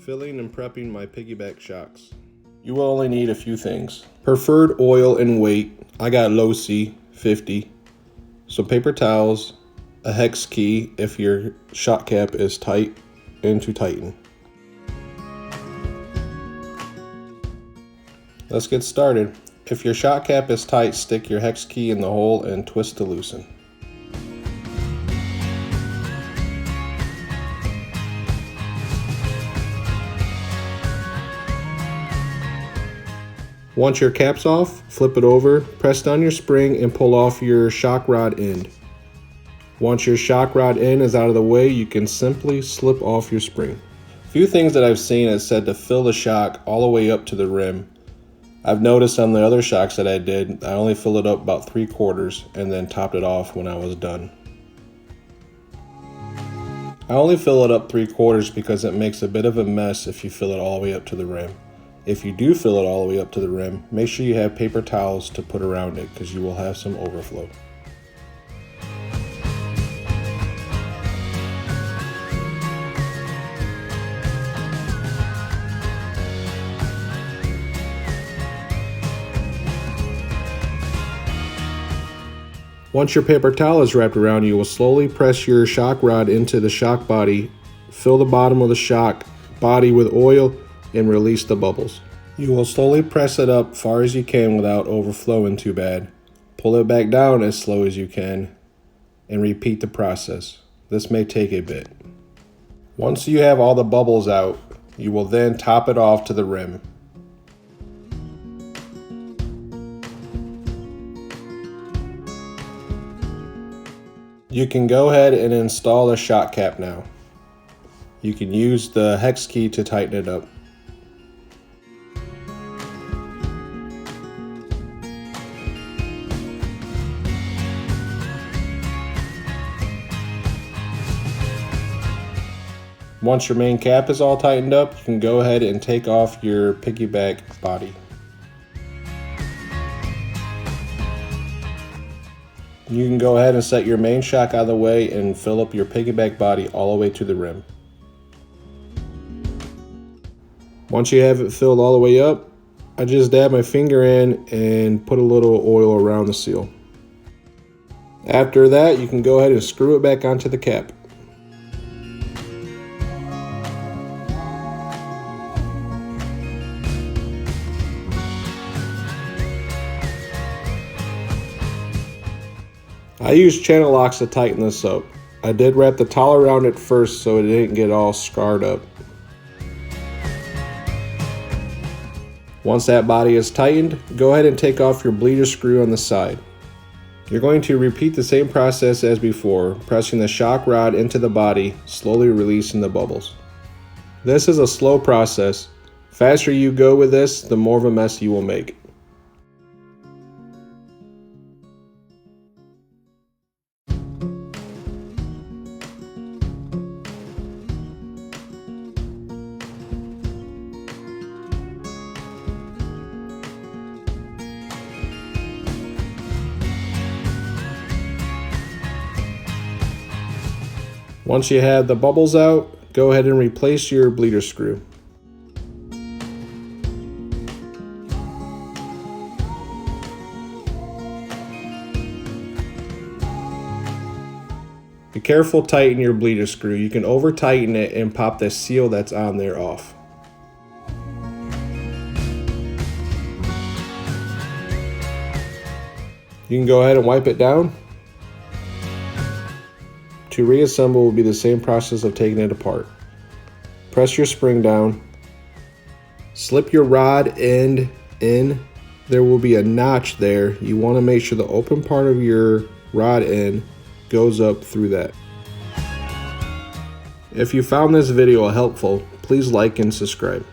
filling and prepping my piggyback shocks. You will only need a few things. Preferred oil and weight, I got low C, 50. Some paper towels, a hex key if your shock cap is tight and to tighten. Let's get started. If your shock cap is tight, stick your hex key in the hole and twist to loosen. Once your cap's off, flip it over, press down your spring and pull off your shock rod end. Once your shock rod end is out of the way, you can simply slip off your spring. A few things that I've seen is said to fill the shock all the way up to the rim. I've noticed on the other shocks that I did, I only filled it up about 3/4 and then topped it off when I was done. I only fill it up 3/4 because it makes a bit of a mess if you fill it all the way up to the rim. If you do fill it all the way up to the rim, make sure you have paper towels to put around it because you will have some overflow. Once your paper towel is wrapped around, you will slowly press your shock rod into the shock body, fill the bottom of the shock body with oil, and release the bubbles. You will slowly press it up far as you can without overflowing too bad. Pull it back down as slow as you can, and repeat the process. This may take a bit. Once you have all the bubbles out, you will then top it off to the rim. You can go ahead and install the shock cap now. You can use the hex key to tighten it up. Once your main cap is all tightened up, you can go ahead and take off your piggyback body. You can go ahead and set your main shock out of the way and fill up your piggyback body all the way to the rim. Once you have it filled all the way up, I just dab my finger in and put a little oil around the seal. After that, you can go ahead and screw it back onto the cap. I used channel locks to tighten this up. I did wrap the towel around it first so it didn't get all scarred up. Once that body is tightened, go ahead and take off your bleeder screw on the side. You're going to repeat the same process as before, pressing the shock rod into the body, slowly releasing the bubbles. This is a slow process. The faster you go with this, the more of a mess you will make. Once you have the bubbles out, go ahead and replace your bleeder screw. Be careful tightening your bleeder screw. You can over tighten it and pop the seal that's on there off. You can go ahead and wipe it down. To reassemble will be the same process of taking it apart. Press your spring down. Slip your rod end in. There will be a notch there. You want to make sure the open part of your rod end goes up through that. If you found this video helpful, please like and subscribe.